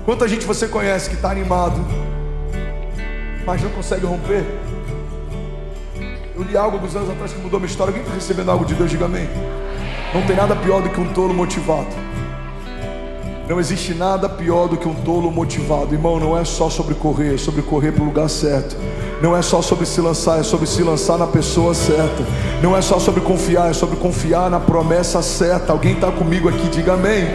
Quanta gente você conhece que está animado, mas não consegue romper? Eu li algo alguns anos atrás que mudou minha história. Alguém está recebendo algo de Deus? Diga amém. Não tem nada pior do que um tolo motivado. Não existe nada pior do que um tolo motivado. Irmão, não é só sobre correr, é sobre correr para o lugar certo. Não é só sobre se lançar, é sobre se lançar na pessoa certa. Não é só sobre confiar, é sobre confiar na promessa certa. Alguém está comigo aqui? Diga amém.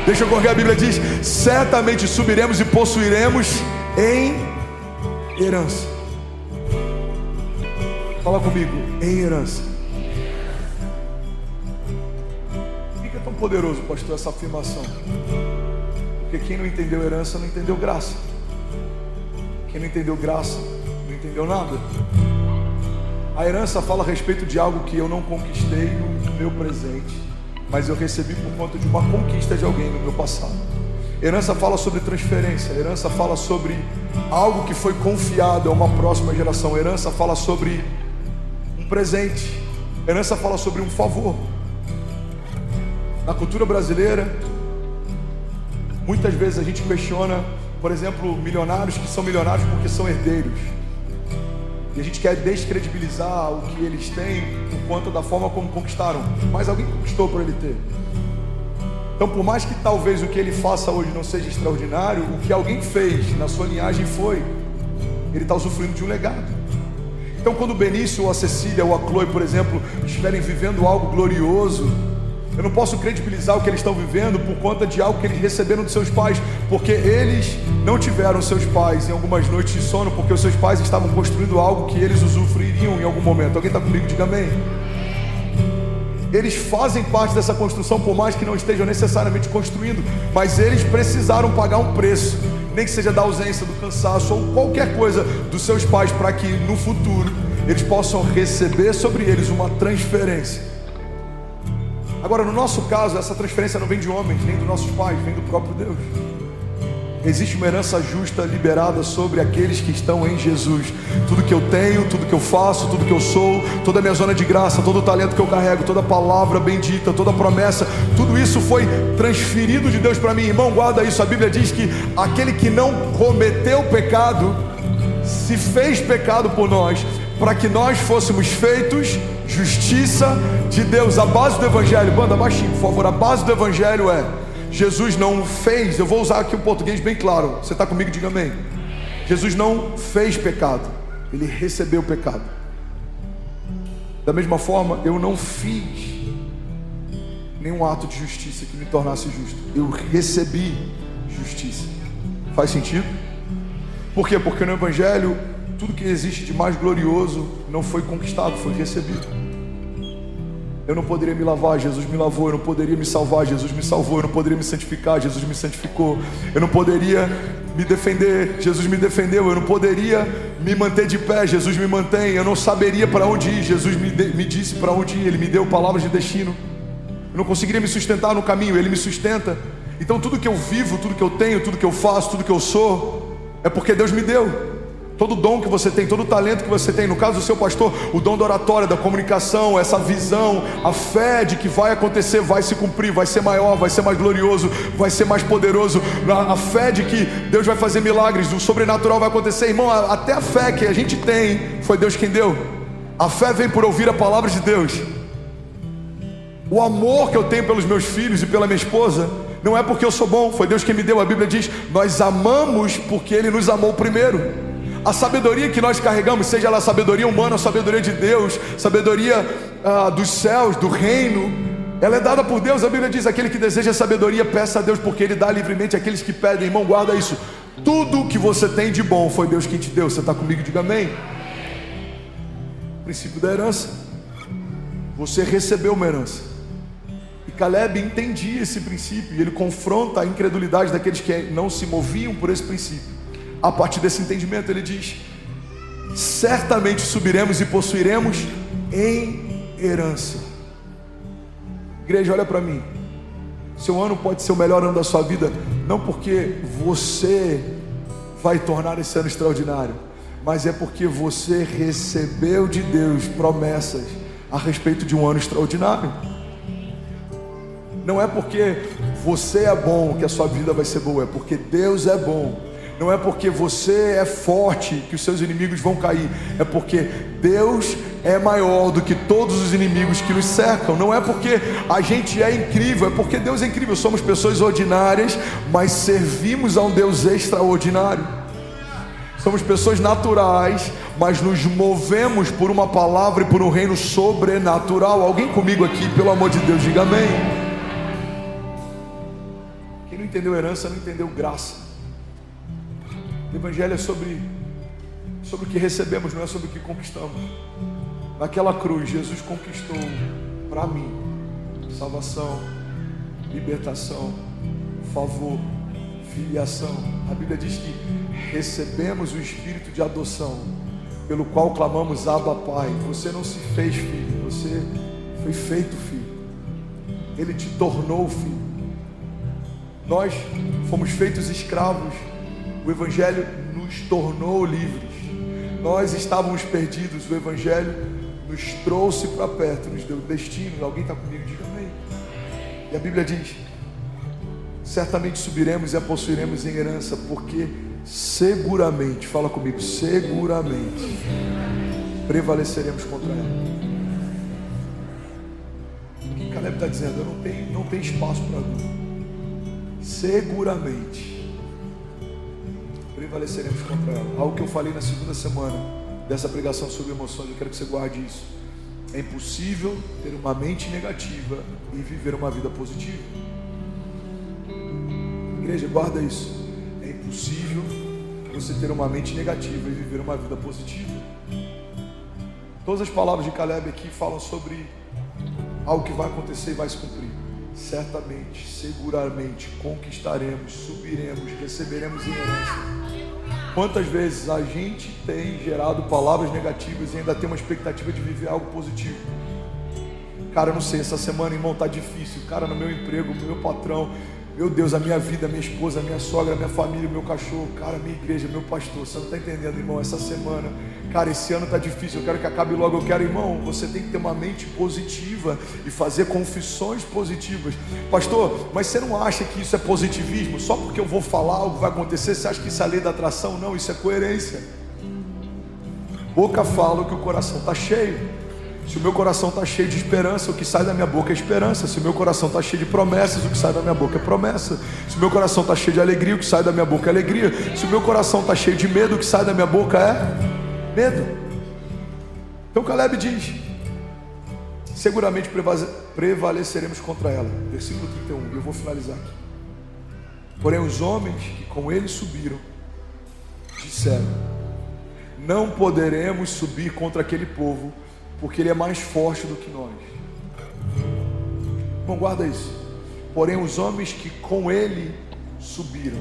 Deixa eu correr, a Bíblia diz: certamente subiremos e possuiremos em herança. Fala comigo, em herança. Por que é tão poderoso, pastor, essa afirmação? Porque quem não entendeu herança não entendeu graça. Quem não entendeu graça não entendeu nada. A herança fala a respeito de algo que eu não conquistei no meu presente, mas eu recebi por conta de uma conquista de alguém no meu passado. Herança fala sobre transferência. Herança fala sobre algo que foi confiado a uma próxima geração. Herança fala sobre um presente. Herança fala sobre um favor. Na cultura brasileira, muitas vezes a gente questiona, por exemplo, milionários que são milionários porque são herdeiros. E a gente quer descredibilizar o que eles têm por conta da forma como conquistaram. Mas alguém conquistou para ele ter. Então, por mais que talvez o que ele faça hoje não seja extraordinário, o que alguém fez na sua linhagem foi, ele está usufruindo de um legado. Então, quando o Benício ou a Cecília ou a Chloe, por exemplo, estiverem vivendo algo glorioso, eu não posso credibilizar o que eles estão vivendo por conta de algo que eles receberam dos seus pais, porque eles não tiveram seus pais em algumas noites de sono, porque os seus pais estavam construindo algo que eles usufruiriam em algum momento. Alguém está comigo? Diga amém. Eles fazem parte dessa construção, por mais que não estejam necessariamente construindo, mas eles precisaram pagar um preço, nem que seja da ausência, do cansaço ou qualquer coisa dos seus pais, para que no futuro eles possam receber sobre eles uma transferência. Agora, no nosso caso, essa transferência não vem de homens, nem dos nossos pais, vem do próprio Deus. Existe uma herança justa liberada sobre aqueles que estão em Jesus. Tudo que eu tenho, tudo que eu faço, tudo que eu sou, toda a minha zona de graça, todo o talento que eu carrego, toda a palavra bendita, toda a promessa, tudo isso foi transferido de Deus para mim. Irmão, guarda isso. A Bíblia diz que aquele que não cometeu pecado se fez pecado por nós, para que nós fôssemos feitos justiça de Deus. A base do Evangelho, banda baixinho, por favor. A base do Evangelho é: Jesus não fez, eu vou usar aqui um português bem claro. Você está comigo? Diga amém. Jesus não fez pecado, Ele recebeu pecado. Da mesma forma, eu não fiz nenhum ato de justiça que me tornasse justo. Eu recebi justiça. Faz sentido? Por quê? Porque no Evangelho, tudo que existe de mais glorioso não foi conquistado, foi recebido. Eu não poderia me lavar, Jesus me lavou. Eu não poderia me salvar, Jesus me salvou. Eu não poderia me santificar, Jesus me santificou. Eu não poderia me defender, Jesus me defendeu. Eu não poderia me manter de pé, Jesus me mantém. Eu não saberia para onde ir, Jesus me disse para onde ir. Ele me deu palavras de destino. Eu não conseguiria me sustentar no caminho, Ele me sustenta. Então tudo que eu vivo, tudo que eu tenho, tudo que eu faço, tudo que eu sou, é porque Deus me deu. Todo dom que você tem, todo talento que você tem, no caso do seu pastor, o dom da oratória, da comunicação, essa visão, a fé de que vai acontecer, vai se cumprir, vai ser maior, vai ser mais glorioso, vai ser mais poderoso, a fé de que Deus vai fazer milagres, o sobrenatural vai acontecer. Irmão, até a fé que a gente tem, foi Deus quem deu. A fé vem por ouvir a palavra de Deus. O amor que eu tenho pelos meus filhos e pela minha esposa, não é porque eu sou bom, foi Deus quem me deu. A Bíblia diz: nós amamos porque Ele nos amou primeiro. A sabedoria que nós carregamos, seja ela sabedoria humana ou sabedoria de Deus, sabedoria dos céus, do reino, ela é dada por Deus. A Bíblia diz: aquele que deseja sabedoria, peça a Deus, porque Ele dá livremente àqueles que pedem. Irmão, guarda isso. Tudo que você tem de bom foi Deus quem te deu. Você está comigo? Diga amém. O princípio da herança. Você recebeu uma herança. E Caleb entendia esse princípio, e ele confronta a incredulidade daqueles que não se moviam por esse princípio. A partir desse entendimento, ele diz: certamente subiremos e possuiremos em herança. Igreja, olha para mim. Seu ano pode ser o melhor ano da sua vida, não porque você vai tornar esse ano extraordinário, mas é porque você recebeu de Deus promessas a respeito de um ano extraordinário. Não é porque você é bom que a sua vida vai ser boa, é porque Deus é bom. Não é porque você é forte que os seus inimigos vão cair, é porque Deus é maior do que todos os inimigos que nos cercam. Não é porque a gente é incrível, é porque Deus é incrível. Somos pessoas ordinárias, mas servimos a um Deus extraordinário. Somos pessoas naturais, mas nos movemos por uma palavra e por um reino sobrenatural. Alguém comigo aqui, pelo amor de Deus, diga amém. Quem não entendeu herança, não entendeu graça. O Evangelho é sobre o que recebemos, não é sobre o que conquistamos. Naquela cruz, Jesus conquistou para mim salvação, libertação, favor, filiação. A Bíblia diz que recebemos o Espírito de adoção, pelo qual clamamos Abba Pai. Você não se fez filho, você foi feito filho. Ele te tornou filho. Nós fomos feitos escravos. O Evangelho nos tornou livres. Nós estávamos perdidos. O Evangelho nos trouxe para perto, nos deu destino. Alguém está comigo? Diga amém. E a Bíblia diz: certamente subiremos e a possuiremos em herança, porque seguramente, fala comigo, seguramente prevaleceremos contra ela. O que Caleb está dizendo? Não tem espaço para dúvida. Seguramente prevaleceremos contra ela. Algo que eu falei na segunda semana dessa pregação sobre emoções, eu quero que você guarde isso. É impossível ter uma mente negativa e viver uma vida positiva. Igreja, guarda isso. É impossível você ter uma mente negativa e viver uma vida positiva. Todas as palavras de Caleb aqui falam sobre algo que vai acontecer e vai se cumprir. Certamente, seguramente conquistaremos, subiremos, receberemos em herança. Quantas vezes a gente tem gerado palavras negativas e ainda tem uma expectativa de viver algo positivo? Cara, eu não sei, essa semana, irmão, tá difícil. Cara, no meu emprego, meu patrão, meu Deus, a minha vida, a minha esposa, a minha sogra, a minha família, o meu cachorro, cara, a minha igreja, meu pastor. Você não está entendendo, irmão, essa semana, cara, esse ano está difícil, eu quero que acabe logo. Eu quero, irmão, você tem que ter uma mente positiva e fazer confissões positivas. Pastor, mas você não acha que isso é positivismo? Só porque eu vou falar algo vai acontecer, você acha que isso é lei da atração? Não, isso é coerência. Boca fala o que o coração está cheio. Se o meu coração está cheio de esperança, o que sai da minha boca é esperança. Se o meu coração está cheio de promessas, o que sai da minha boca é promessa. Se o meu coração está cheio de alegria, o que sai da minha boca é alegria. Se o meu coração está cheio de medo, o que sai da minha boca é medo. Então Caleb diz: seguramente prevaleceremos contra ela. Versículo 31, e eu vou finalizar aqui. Porém os homens que com ele subiram disseram: não poderemos subir contra aquele povo, porque ele é mais forte do que nós. Bom, guarda isso. Porém os homens que com ele subiram.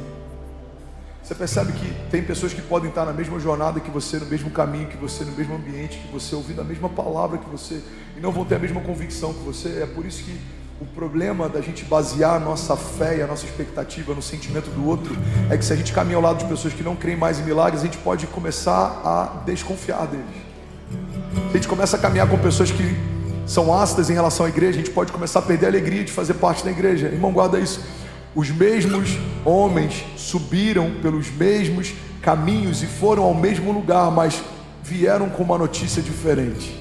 Você percebe que tem pessoas que podem estar na mesma jornada que você, no mesmo caminho que você, no mesmo ambiente que você, ouvindo a mesma palavra que você, e não vão ter a mesma convicção que você. É por isso que o problema da gente basear a nossa fé e a nossa expectativa no sentimento do outro é que se a gente caminha ao lado de pessoas que não creem mais em milagres, a gente pode começar a desconfiar deles. Se a gente começa a caminhar com pessoas que são ácidas em relação à igreja, a gente pode começar a perder a alegria de fazer parte da igreja. Irmão, guarda isso. Os mesmos homens subiram pelos mesmos caminhos e foram ao mesmo lugar, mas vieram com uma notícia diferente.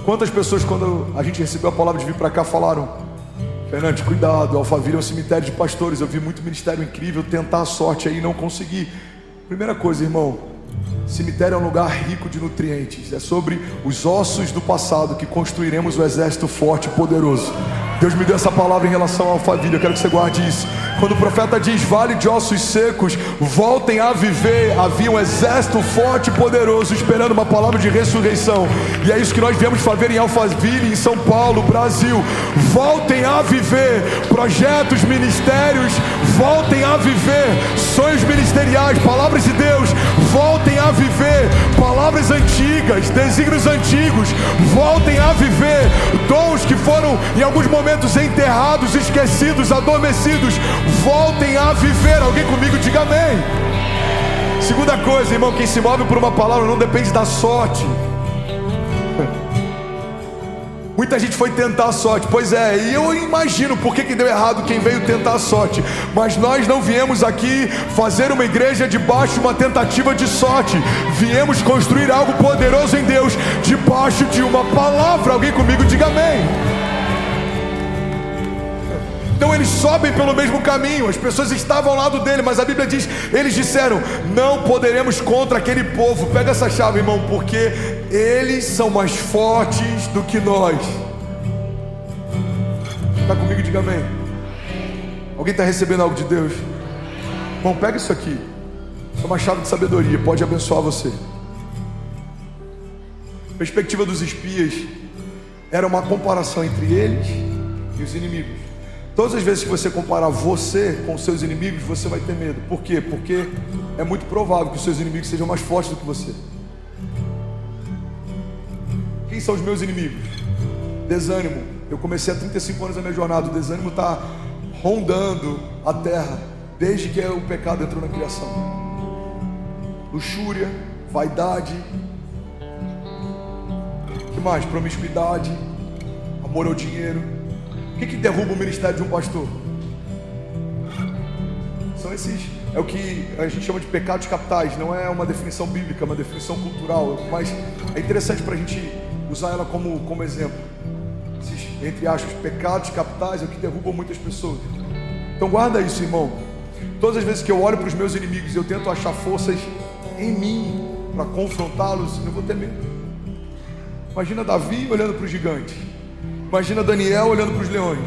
Quantas pessoas, quando a gente recebeu a palavra de vir para cá, falaram: Fernandes, cuidado, Alphaville é um cemitério de pastores, eu vi muito ministério incrível, tentar a sorte aí e não consegui. Primeira coisa, irmão, cemitério é um lugar rico de nutrientes. É sobre os ossos do passado que construiremos o exército forte e poderoso. Deus me deu essa palavra em relação ao Alphaville, eu quero que você guarde isso. Quando o profeta diz: vale de ossos secos, voltem a viver, havia um exército forte e poderoso esperando uma palavra de ressurreição. E é isso que nós viemos fazer em Alphaville, em São Paulo, Brasil. Voltem a viver projetos, ministérios, voltem a viver sonhos ministeriais, palavras de Deus, voltem a viver palavras antigas, desígnios antigos, voltem a viver dons que foram em alguns momentos enterrados, esquecidos, adormecidos, voltem a viver. Alguém comigo diga amém. Segunda coisa, irmão, quem se move por uma palavra não depende da sorte. Muita gente foi tentar a sorte. Pois é, e eu imagino por que deu errado quem veio tentar a sorte. Mas nós não viemos aqui fazer uma igreja debaixo de uma tentativa de sorte. Viemos construir algo poderoso em Deus debaixo de uma palavra. Alguém comigo diga amém. Então eles sobem pelo mesmo caminho. As pessoas estavam ao lado dele, mas a Bíblia diz, eles disseram: não poderemos contra aquele povo. Pega essa chave, irmão, porque eles são mais fortes do que nós. Está comigo? Diga amém. Alguém está recebendo algo de Deus? Bom, pega isso aqui. Isso é uma chave de sabedoria, pode abençoar você. A perspectiva dos espias era uma comparação entre eles e os inimigos. Todas as vezes que você comparar você com os seus inimigos, você vai ter medo. Por quê? Porque é muito provável que os seus inimigos sejam mais fortes do que você. Quem são os meus inimigos? Desânimo. Eu comecei há 35 anos a minha jornada. O desânimo está rondando a terra desde que o pecado entrou na criação. Luxúria, vaidade, o que mais? Promiscuidade, amor ao dinheiro. O que derruba o ministério de um pastor? São esses, é o que a gente chama de pecados capitais. Não é uma definição bíblica, é uma definição cultural, mas é interessante para a gente usar ela como exemplo. Esses, entre aspas, pecados capitais é o que derrubam muitas pessoas. Então guarda isso, irmão. Todas as vezes que eu olho para os meus inimigos, eu tento achar forças em mim para confrontá-los, eu vou ter medo. Imagina Davi olhando para o gigante. Imagina Daniel olhando para os leões.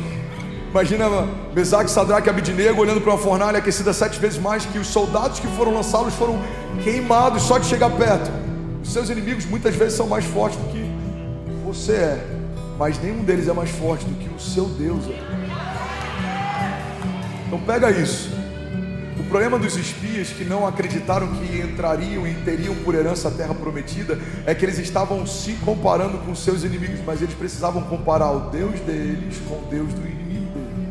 Imagina Mesaque, Sadraque e Abidnego olhando para uma fornalha aquecida 7 vezes mais, que os soldados que foram lançá-los foram queimados só de chegar perto. Os seus inimigos muitas vezes são mais fortes do que você é, mas nenhum deles é mais forte do que o seu Deus é. Então pega isso. O problema dos espias que não acreditaram que entrariam e teriam por herança a terra prometida é que eles estavam se comparando com seus inimigos, mas eles precisavam comparar o Deus deles com o Deus do inimigo deles.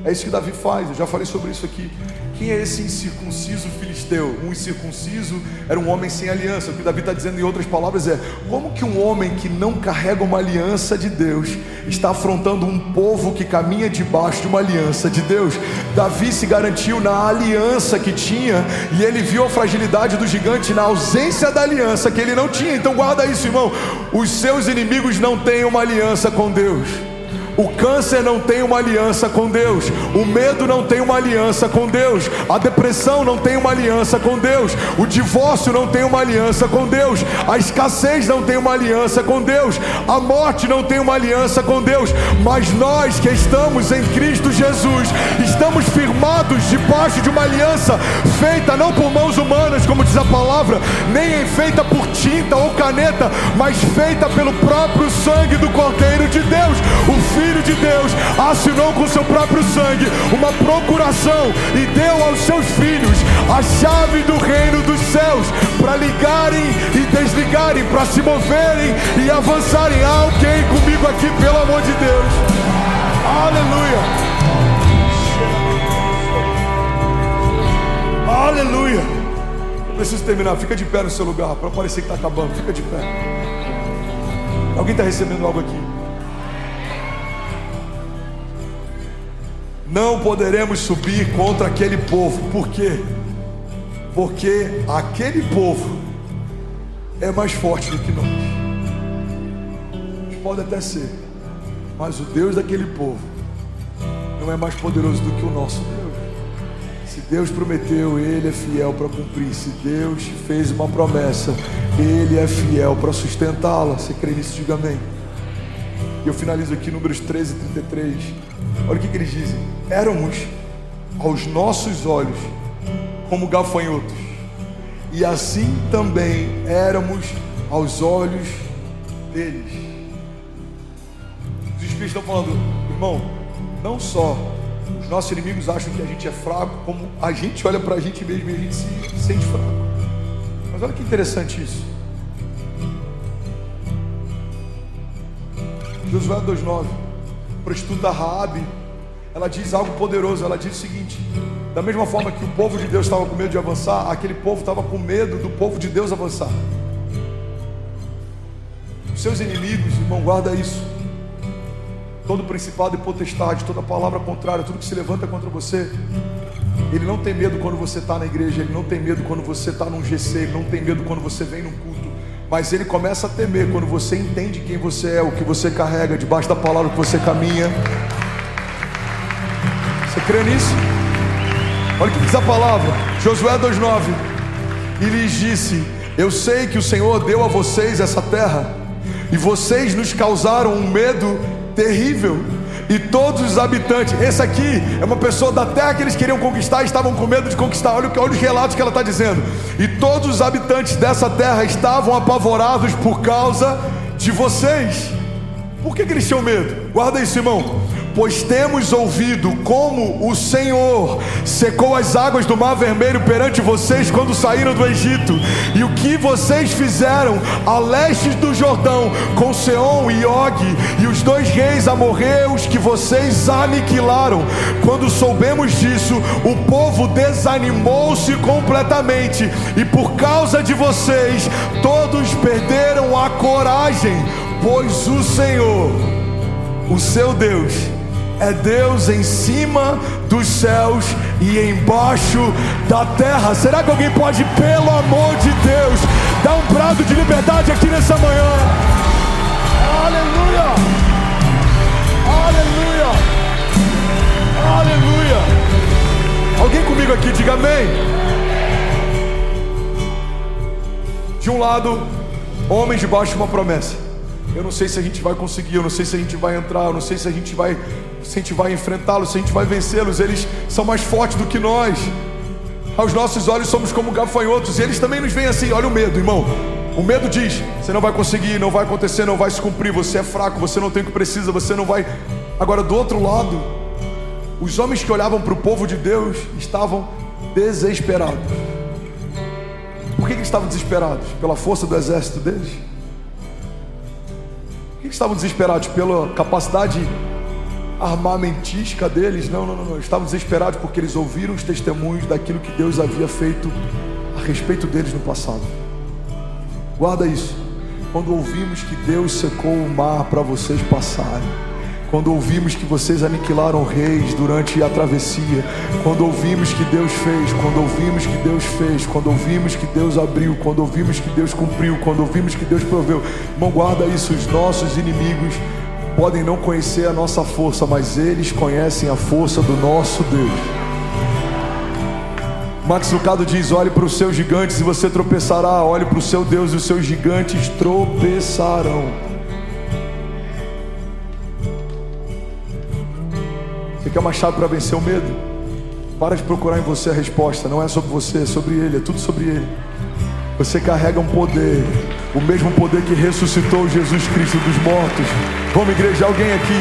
É isso que Davi faz, eu já falei sobre isso aqui. Quem é esse incircunciso filisteu? Um incircunciso era um homem sem aliança. O que Davi está dizendo em outras palavras é: como que um homem que não carrega uma aliança de Deus está afrontando um povo que caminha debaixo de uma aliança de Deus? Davi se garantiu na aliança que tinha, e ele viu a fragilidade do gigante na ausência da aliança que ele não tinha. Então guarda isso, irmão. Os seus inimigos não têm uma aliança com Deus. O câncer não tem uma aliança com Deus. O medo não tem uma aliança com Deus. A depressão não tem uma aliança com Deus. O divórcio não tem uma aliança com Deus. A escassez não tem uma aliança com Deus. A morte não tem uma aliança com Deus. Mas nós que estamos em Cristo Jesus, estamos firmados debaixo de uma aliança feita não por mãos humanas, como diz a palavra, nem feita por tinta ou caneta, mas feita pelo próprio sangue do Cordeiro de Deus. O Filho de Deus assinou com seu próprio sangue uma procuração e deu aos seus filhos a chave do reino dos céus para ligarem e desligarem, para se moverem e avançarem. Há alguém comigo aqui, pelo amor de Deus? Aleluia. Aleluia. Eu preciso terminar, fica de pé no seu lugar para parecer que está acabando. Fica de pé. Alguém está recebendo algo aqui? Não poderemos subir contra aquele povo. Por quê? Porque aquele povo é mais forte do que nós. Pode até ser, mas o Deus daquele povo não é mais poderoso do que o nosso Deus. Se Deus prometeu, Ele é fiel para cumprir. Se Deus fez uma promessa, Ele é fiel para sustentá-la. Você crê nisso? Diga amém. E eu finalizo aqui, Números 13, 33. Olha o que eles dizem: éramos aos nossos olhos como gafanhotos, e assim também éramos aos olhos deles. Os Espíritos estão falando, irmão, não só os nossos inimigos acham que a gente é fraco, como a gente olha para a gente mesmo e a gente se sente fraco. Mas olha que interessante isso. Josué 2,9. Prostituta Raabe, ela diz algo poderoso. Ela diz o seguinte: da mesma forma que o povo de Deus estava com medo de avançar, aquele povo estava com medo do povo de Deus avançar. seus inimigos, irmão, guarda isso. Todo principado e potestade, toda palavra contrária, tudo que se levanta contra você, ele não tem medo quando você está na igreja, ele não tem medo quando você está num GC, ele não tem medo quando você vem num culto, mas ele começa a temer quando você entende quem você é, o que você carrega, debaixo da palavra que você caminha. Você crê nisso? Olha o que diz a palavra, Josué 2,9. E lhes disse: eu sei que o Senhor deu a vocês essa terra, e vocês nos causaram um medo terrível, e todos os habitantes, esse aqui é uma pessoa da terra que eles queriam conquistar e estavam com medo de conquistar. Olha os relatos que ela está dizendo. E todos os habitantes dessa terra estavam apavorados por causa de vocês. Por que eles tinham medo? Guarda isso, irmão. Pois temos ouvido como o Senhor secou as águas do Mar Vermelho perante vocês quando saíram do Egito, e o que vocês fizeram a leste do Jordão com Seom e Og e os 2 reis amorreus que vocês aniquilaram. Quando soubemos disso, o povo desanimou-se completamente, e por causa de vocês todos perderam a coragem, pois o Senhor, o seu Deus, é Deus em cima dos céus e embaixo da terra. Será que alguém pode, pelo amor de Deus, dar um brado de liberdade aqui nessa manhã? Aleluia! Aleluia! Aleluia! Alguém comigo aqui, diga amém. De um lado, homens debaixo de uma promessa. Eu não sei se a gente vai conseguir, eu não sei se a gente vai entrar, eu não sei se a gente vai enfrentá-los, se a gente vai vencê-los. Eles são mais fortes do que nós. Aos nossos olhos somos como gafanhotos, e eles também nos veem assim. Olha o medo, irmão. O medo diz: você não vai conseguir, não vai acontecer, não vai se cumprir, você é fraco, você não tem o que precisa, você não vai. Agora, do outro lado, os homens que olhavam para o povo de Deus estavam desesperados. Por que eles estavam desesperados? Pela força do exército deles? Por que estavam desesperados? Pela capacidade armamentística deles? Não. Estavam desesperados porque eles ouviram os testemunhos daquilo que Deus havia feito a respeito deles no passado. Guarda isso. Quando ouvimos que Deus secou o mar para vocês passarem, quando ouvimos que vocês aniquilaram reis durante a travessia, quando ouvimos que Deus fez, quando ouvimos que Deus fez, quando ouvimos que Deus abriu, quando ouvimos que Deus cumpriu, quando ouvimos que Deus proveu, irmão, guarda isso. Os nossos inimigos podem não conhecer a nossa força, mas eles conhecem a força do nosso Deus. Max Lucado diz: olhe para os seus gigantes e você tropeçará, olhe para o seu Deus e os seus gigantes tropeçarão. Você quer uma chave para vencer o medo? Para de procurar em você a resposta. Não é sobre você, é sobre Ele, é tudo sobre Ele. Você carrega um poder, o mesmo poder que ressuscitou Jesus Cristo dos mortos. Vamos, igreja, alguém aqui?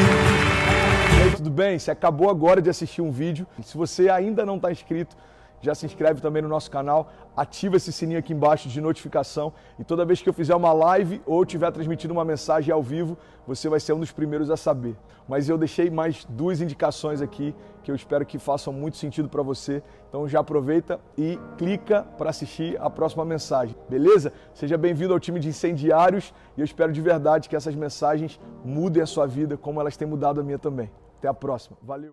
E aí, tudo bem? Você acabou agora de assistir um vídeo. Se você ainda não está inscrito, já se inscreve também no nosso canal, ativa esse sininho aqui embaixo de notificação, e toda vez que eu fizer uma live ou estiver transmitindo uma mensagem ao vivo, você vai ser um dos primeiros a saber. Mas eu deixei mais 2 indicações aqui que eu espero que façam muito sentido para você. Então já aproveita e clica para assistir a próxima mensagem, beleza? Seja bem-vindo ao time de incendiários, e eu espero de verdade que essas mensagens mudem a sua vida como elas têm mudado a minha também. Até a próxima. Valeu!